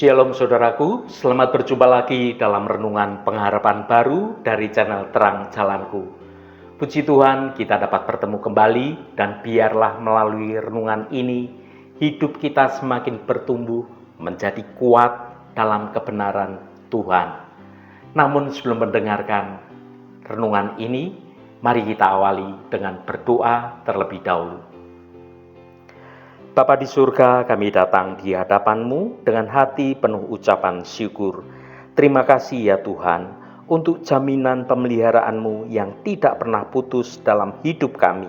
Shalom saudaraku, selamat berjumpa lagi dalam renungan pengharapan baru dari channel Terang Jalanku. Puji Tuhan kita dapat bertemu kembali dan biarlah melalui renungan ini hidup kita semakin bertumbuh menjadi kuat dalam kebenaran Tuhan. Namun sebelum mendengarkan renungan ini, mari kita awali dengan berdoa terlebih dahulu. Bapa di surga, kami datang di hadapan-Mu dengan hati penuh ucapan syukur. Terima kasih ya Tuhan untuk jaminan pemeliharaan-Mu yang tidak pernah putus dalam hidup kami.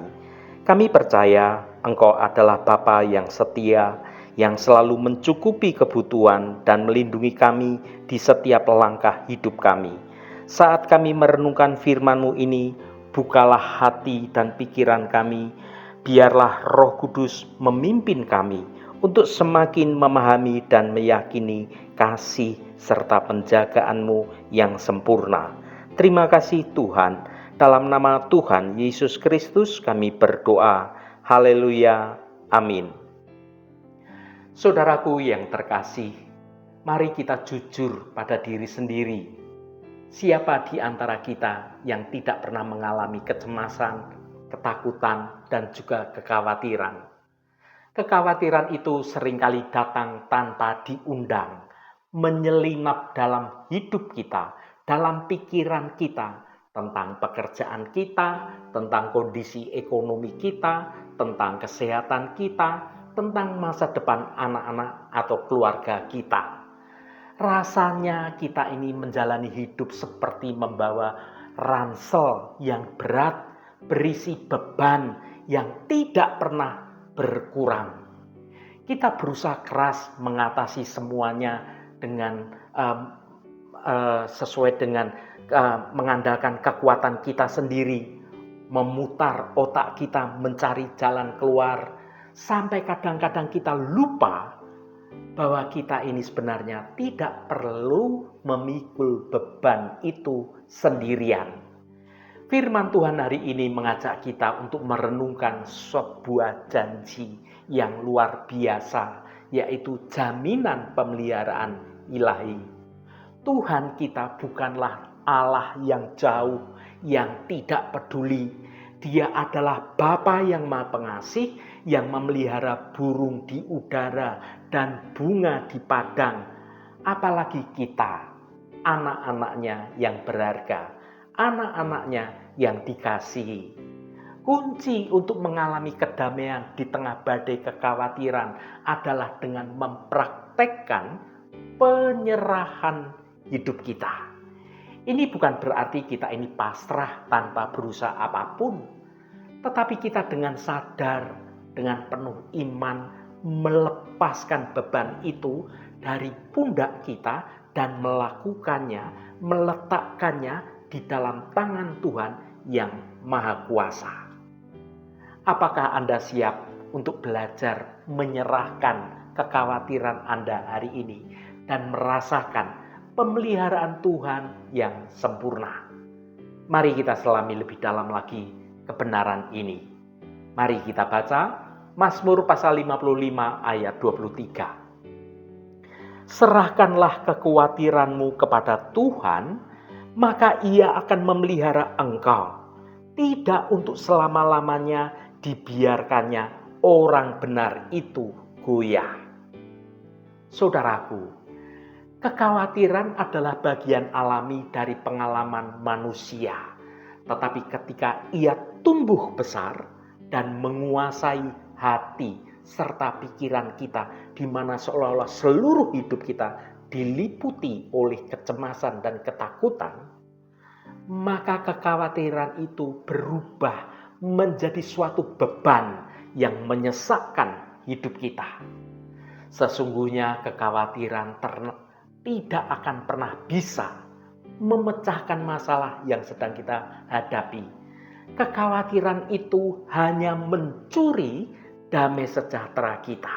Kami percaya Engkau adalah Bapa yang setia, yang selalu mencukupi kebutuhan dan melindungi kami di setiap langkah hidup kami. Saat kami merenungkan firman-Mu ini, bukalah hati dan pikiran kami. Biarlah Roh Kudus memimpin kami untuk semakin memahami dan meyakini kasih serta penjagaan-Mu yang sempurna. Terima kasih Tuhan. Dalam nama Tuhan Yesus Kristus kami berdoa. Haleluya. Amin. Saudaraku yang terkasih, mari kita jujur pada diri sendiri. Siapa di antara kita yang tidak pernah mengalami kecemasan, ketakutan, dan juga kekhawatiran? Kekhawatiran itu seringkali datang tanpa diundang, menyelinap dalam hidup kita, dalam pikiran kita, tentang pekerjaan kita, tentang kondisi ekonomi kita, tentang kesehatan kita, tentang masa depan anak-anak atau keluarga kita. Rasanya kita ini menjalani hidup seperti membawa ransel yang berat, berisi beban yang tidak pernah berkurang. Kita berusaha keras mengatasi semuanya dengan sesuai dengan mengandalkan kekuatan kita sendiri, memutar otak kita mencari jalan keluar, sampai kadang-kadang kita lupa bahwa kita ini sebenarnya tidak perlu memikul beban itu sendirian. Firman Tuhan hari ini mengajak kita untuk merenungkan sebuah janji yang luar biasa, yaitu jaminan pemeliharaan ilahi. Tuhan kita bukanlah Allah yang jauh, yang tidak peduli. Dia adalah Bapa yang Maha Pengasih, yang memelihara burung di udara dan bunga di padang. Apalagi kita, anak-anaknya yang berharga, anak-anaknya yang dikasihi. Kunci untuk mengalami kedamaian di tengah badai kekhawatiran adalah dengan mempraktekkan penyerahan hidup kita. Ini bukan berarti kita ini pasrah tanpa berusaha apapun, tetapi kita dengan sadar, dengan penuh iman, melepaskan beban itu dari pundak kita dan melakukannya, meletakkannya di dalam tangan Tuhan yang Maha Kuasa. Apakah Anda siap untuk belajar menyerahkan kekhawatiran Anda hari ini dan merasakan pemeliharaan Tuhan yang sempurna? Mari kita selami lebih dalam lagi kebenaran ini. Mari kita baca Mazmur pasal 55 ayat 23. Serahkanlah kekhawatiranmu kepada Tuhan, maka Ia akan memelihara engkau. Tidak untuk selama-lamanya dibiarkannya orang benar itu goyah. Saudaraku, kekhawatiran adalah bagian alami dari pengalaman manusia. Tetapi ketika ia tumbuh besar dan menguasai hati serta pikiran kita, di mana seolah-olah seluruh hidup kita diliputi oleh kecemasan dan ketakutan, maka kekhawatiran itu berubah menjadi suatu beban yang menyesakkan hidup kita. Sesungguhnya kekhawatiran tidak akan pernah bisa memecahkan masalah yang sedang kita hadapi. Kekhawatiran itu hanya mencuri damai sejahtera kita.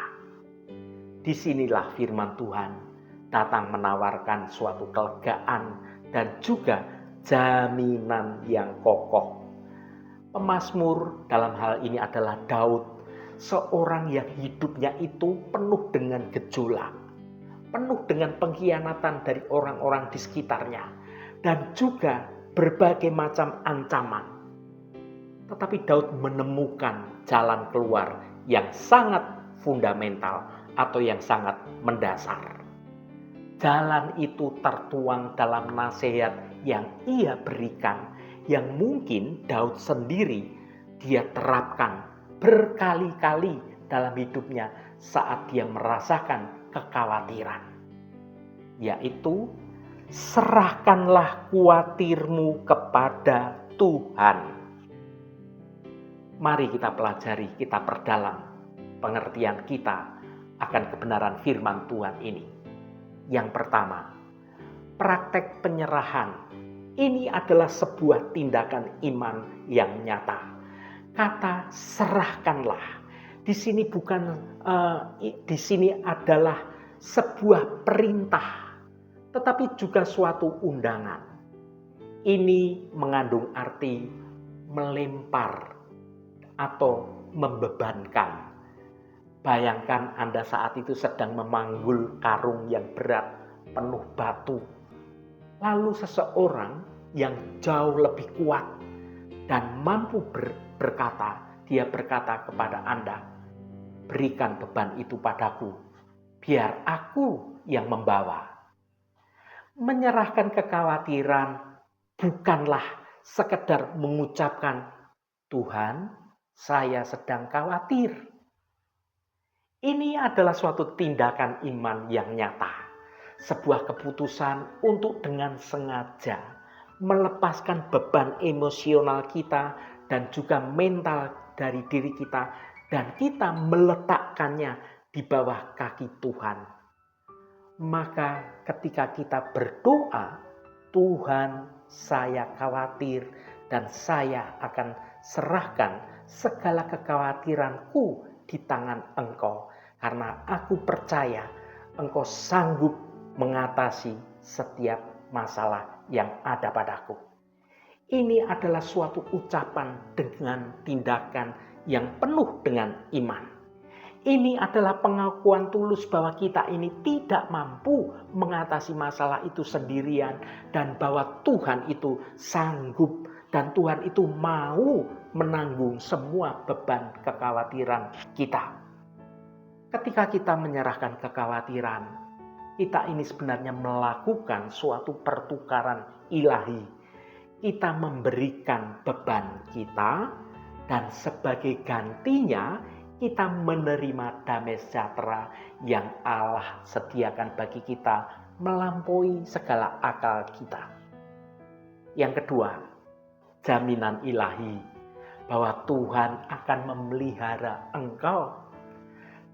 Disinilah firman Tuhan datang menawarkan suatu kelegaan dan juga jaminan yang kokoh. Pemazmur dalam hal ini adalah Daud, seorang yang hidupnya itu penuh dengan gejolak, penuh dengan pengkhianatan dari orang-orang di sekitarnya dan juga berbagai macam ancaman. Tetapi Daud menemukan jalan keluar yang sangat fundamental atau yang sangat mendasar. Jalan itu tertuang dalam nasihat yang ia berikan, yang mungkin Daud sendiri dia terapkan berkali-kali dalam hidupnya saat dia merasakan kekhawatiran. Yaitu, serahkanlah khawatirmu kepada Tuhan. Mari kita pelajari, kita perdalam pengertian kita akan kebenaran firman Tuhan ini. Yang pertama, praktek penyerahan. Ini adalah sebuah tindakan iman yang nyata. Kata serahkanlah di sini di sini adalah sebuah perintah, tetapi juga suatu undangan. Ini mengandung arti melempar atau membebankan. Bayangkan Anda saat itu sedang memanggul karung yang berat, penuh batu. Lalu seseorang yang jauh lebih kuat dan mampu berkata, dia berkata kepada Anda, berikan beban itu padaku, biar aku yang membawa. Menyerahkan kekhawatiran bukanlah sekedar mengucapkan, Tuhan, saya sedang khawatir. Ini adalah suatu tindakan iman yang nyata. Sebuah keputusan untuk dengan sengaja melepaskan beban emosional kita dan juga mental dari diri kita, dan kita meletakkannya di bawah kaki Tuhan. Maka ketika kita berdoa, Tuhan, saya khawatir dan saya akan serahkan segala kekhawatiranku di tangan Engkau, karena aku percaya Engkau sanggup mengatasi setiap masalah yang ada padaku. Ini adalah suatu ucapan dengan tindakan yang penuh dengan iman. Ini adalah pengakuan tulus bahwa kita ini tidak mampu mengatasi masalah itu sendirian, dan bahwa Tuhan itu sanggup dan Tuhan itu mau menanggung semua beban kekhawatiran kita. Ketika kita menyerahkan kekhawatiran, kita ini sebenarnya melakukan suatu pertukaran ilahi. Kita memberikan beban kita, dan sebagai gantinya kita menerima damai sejahtera yang Allah sediakan bagi kita melampaui segala akal kita. Yang kedua, jaminan ilahi bahwa Tuhan akan memelihara engkau.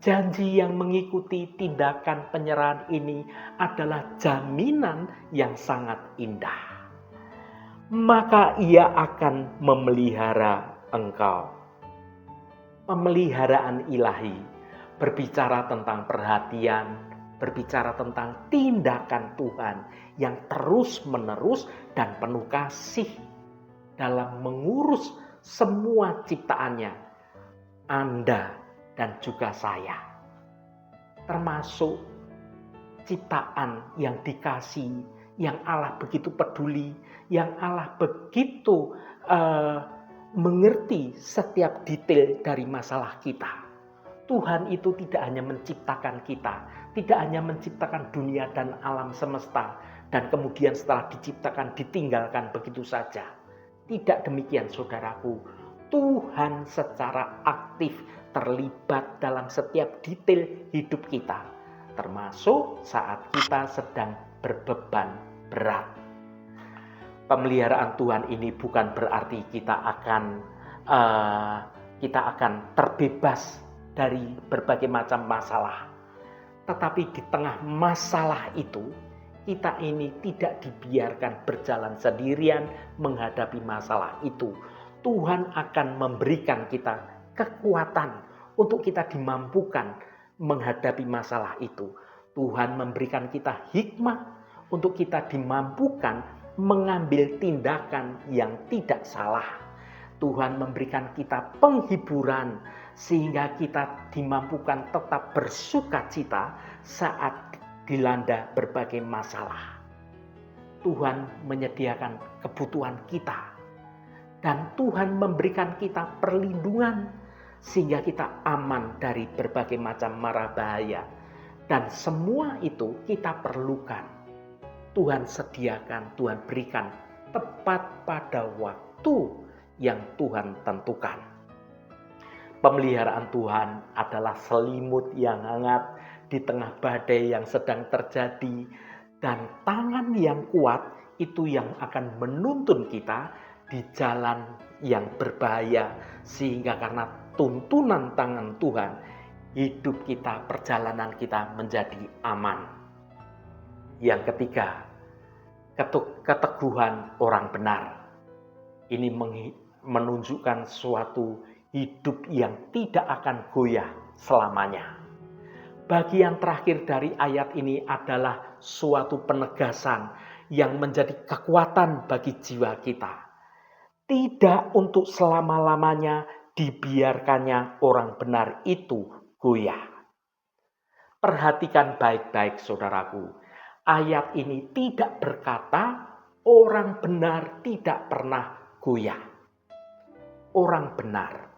Janji yang mengikuti tindakan penyerahan ini adalah jaminan yang sangat indah. Maka ia akan memelihara engkau. Pemeliharaan ilahi berbicara tentang perhatian, berbicara tentang tindakan Tuhan yang terus-menerus dan penuh kasih dalam mengurus semua ciptaannya, Anda dan juga saya. Termasuk ciptaan yang dikasih, yang Allah begitu peduli, yang Allah begitu mengerti setiap detail dari masalah kita. Tuhan itu tidak hanya menciptakan kita, tidak hanya menciptakan dunia dan alam semesta, dan kemudian setelah diciptakan ditinggalkan begitu saja. Tidak demikian saudaraku. Tuhan secara aktif terlibat dalam setiap detail hidup kita, termasuk saat kita sedang berbeban berat. Pemeliharaan Tuhan ini bukan berarti kita akan terbebas dari berbagai macam masalah. Tetapi di tengah masalah itu, kita ini tidak dibiarkan berjalan sendirian menghadapi masalah itu. Tuhan akan memberikan kita kekuatan untuk kita dimampukan menghadapi masalah itu. Tuhan memberikan kita hikmat untuk kita dimampukan mengambil tindakan yang tidak salah. Tuhan memberikan kita penghiburan sehingga kita dimampukan tetap bersukacita saat dilanda berbagai masalah. Tuhan menyediakan kebutuhan kita. Dan Tuhan memberikan kita perlindungan sehingga kita aman dari berbagai macam mara bahaya. Dan semua itu kita perlukan. Tuhan sediakan, Tuhan berikan tepat pada waktu yang Tuhan tentukan. Pemeliharaan Tuhan adalah selimut yang hangat di tengah badai yang sedang terjadi. Dan tangan yang kuat itu yang akan menuntun kita di jalan yang berbahaya. Sehingga karena tuntunan tangan Tuhan, hidup kita, perjalanan kita menjadi aman. Yang ketiga, keteguhan orang benar. Ini menunjukkan suatu hidup yang tidak akan goyah selamanya. Bagian terakhir dari ayat ini adalah suatu penegasan yang menjadi kekuatan bagi jiwa kita. Tidak untuk selama-lamanya dibiarkannya orang benar itu goyah. Perhatikan baik-baik saudaraku. Ayat ini tidak berkata orang benar tidak pernah goyah. Orang benar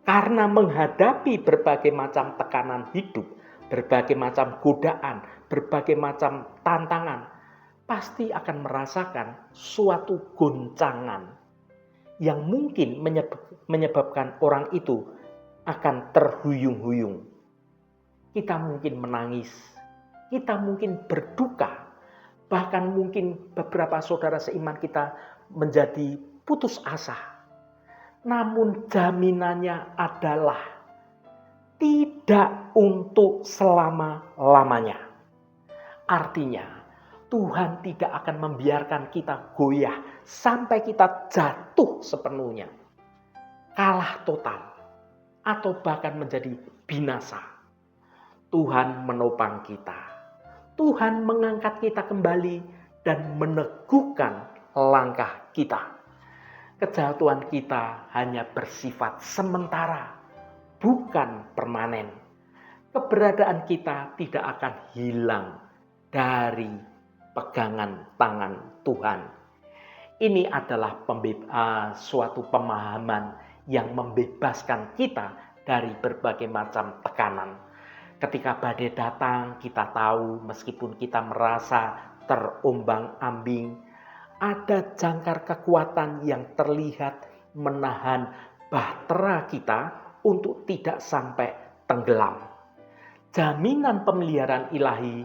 karena menghadapi berbagai macam tekanan hidup, berbagai macam godaan, berbagai macam tantangan, pasti akan merasakan suatu goncangan yang mungkin menyebabkan orang itu akan terhuyung-huyung. Kita mungkin menangis, kita mungkin berduka, bahkan mungkin beberapa saudara seiman kita menjadi putus asa. Namun jaminannya adalah tidak untuk selama-lamanya. Artinya Tuhan tidak akan membiarkan kita goyah sampai kita jatuh sepenuhnya, kalah total, atau bahkan menjadi binasa. Tuhan menopang kita. Tuhan mengangkat kita kembali dan meneguhkan langkah kita. Kejatuhan kita hanya bersifat sementara, bukan permanen. Keberadaan kita tidak akan hilang dari pegangan tangan Tuhan. Ini adalah suatu pemahaman yang membebaskan kita dari berbagai macam tekanan. Ketika badai datang, kita tahu meskipun kita merasa terombang-ambing, ada jangkar kekuatan yang terlihat menahan bahtera kita untuk tidak sampai tenggelam. Jaminan pemeliharaan ilahi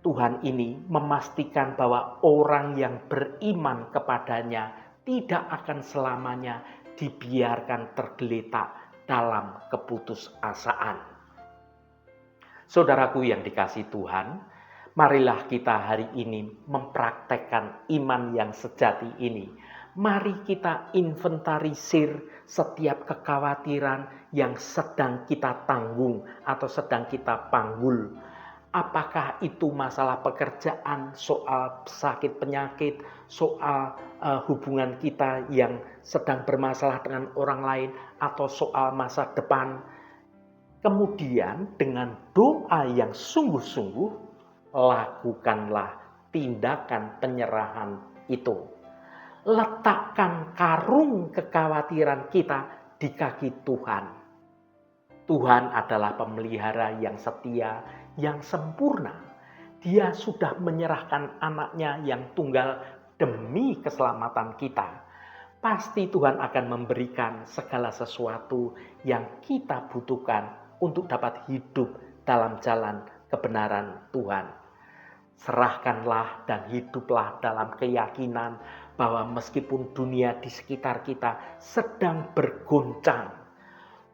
Tuhan ini memastikan bahwa orang yang beriman kepadanya tidak akan selamanya dibiarkan tergeletak dalam keputusasaan. Saudaraku yang dikasihi Tuhan, marilah kita hari ini mempraktekkan iman yang sejati ini. Mari kita inventarisir setiap kekhawatiran yang sedang kita tanggung atau sedang kita panggul. Apakah itu masalah pekerjaan, soal sakit penyakit, soal hubungan kita yang sedang bermasalah dengan orang lain, atau soal masa depan. Kemudian dengan doa yang sungguh-sungguh, lakukanlah tindakan penyerahan itu. Letakkan karung kekhawatiran kita di kaki Tuhan. Tuhan adalah pemelihara yang setia, yang sempurna. Dia sudah menyerahkan anaknya yang tunggal demi keselamatan kita. Pasti Tuhan akan memberikan segala sesuatu yang kita butuhkan untuk dapat hidup dalam jalan kebenaran Tuhan. Serahkanlah dan hiduplah dalam keyakinan bahwa meskipun dunia di sekitar kita sedang bergoncang,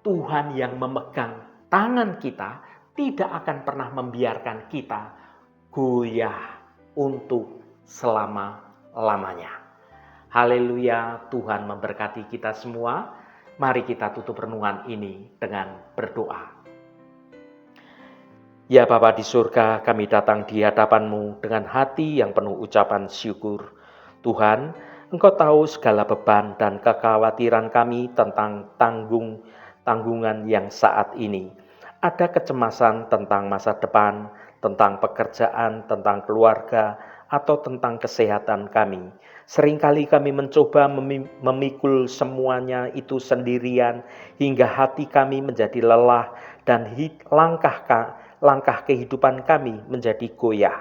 Tuhan yang memegang tangan kita tidak akan pernah membiarkan kita goyah untuk selama-lamanya. Haleluya, Tuhan memberkati kita semua. Mari kita tutup renungan ini dengan berdoa. Ya Bapa di surga, kami datang di hadapan-Mu dengan hati yang penuh ucapan syukur. Tuhan, Engkau tahu segala beban dan kekhawatiran kami tentang tanggungan yang saat ini. Ada kecemasan tentang masa depan, tentang pekerjaan, tentang keluarga, atau tentang kesehatan kami. Seringkali kami mencoba memikul semuanya itu sendirian hingga hati kami menjadi lelah dan langkah kehidupan kami menjadi goyah.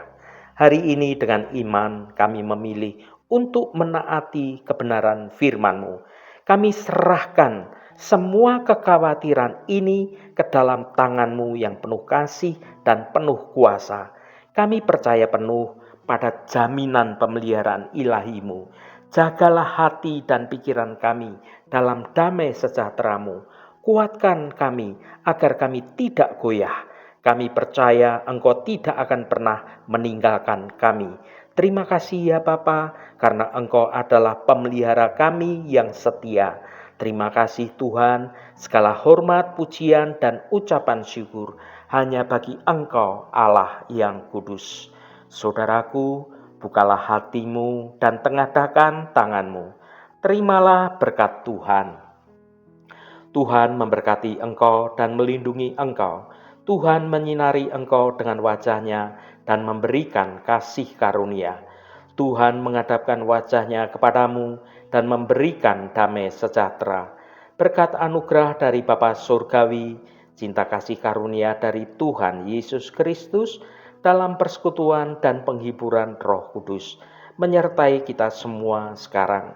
Hari ini dengan iman kami memilih untuk menaati kebenaran firman-Mu. Kami serahkan semua kekhawatiran ini ke dalam tangan-Mu yang penuh kasih dan penuh kuasa. Kami percaya penuh pada jaminan pemeliharaan ilahi-Mu. Jagalah hati dan pikiran kami dalam damai sejahtera-Mu. Kuatkan kami agar kami tidak goyah. Kami percaya Engkau tidak akan pernah meninggalkan kami. Terima kasih ya Bapa, karena Engkau adalah pemelihara kami yang setia. Terima kasih Tuhan, segala hormat, pujian, dan ucapan syukur hanya bagi Engkau Allah yang kudus. Saudaraku, bukalah hatimu dan tengadahkan tanganmu. Terimalah berkat Tuhan. Tuhan memberkati engkau dan melindungi engkau. Tuhan menyinari engkau dengan wajah-Nya dan memberikan kasih karunia. Tuhan menghadapkan wajah-Nya kepadamu dan memberikan damai sejahtera. Berkat anugerah dari Bapa Surgawi, cinta kasih karunia dari Tuhan Yesus Kristus, dalam persekutuan dan penghiburan Roh Kudus, menyertai kita semua sekarang,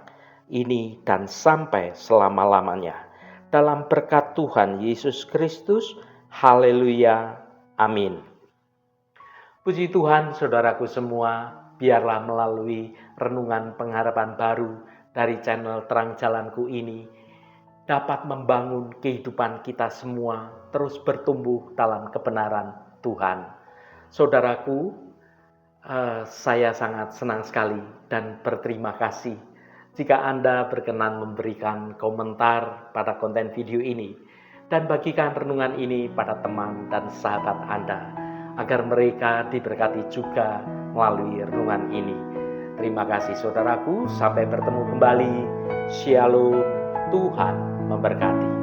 ini dan sampai selama-lamanya. Dalam berkat Tuhan Yesus Kristus, haleluya, amin. Puji Tuhan, saudaraku semua, biarlah melalui renungan pengharapan baru dari channel Terang Jalanku ini dapat membangun kehidupan kita semua terus bertumbuh dalam kebenaran Tuhan. Saudaraku, saya sangat senang sekali dan berterima kasih jika Anda berkenan memberikan komentar pada konten video ini dan bagikan renungan ini pada teman dan sahabat Anda agar mereka diberkati juga melalui renungan ini. Terima kasih saudaraku, sampai bertemu kembali. Shalom, Tuhan memberkati.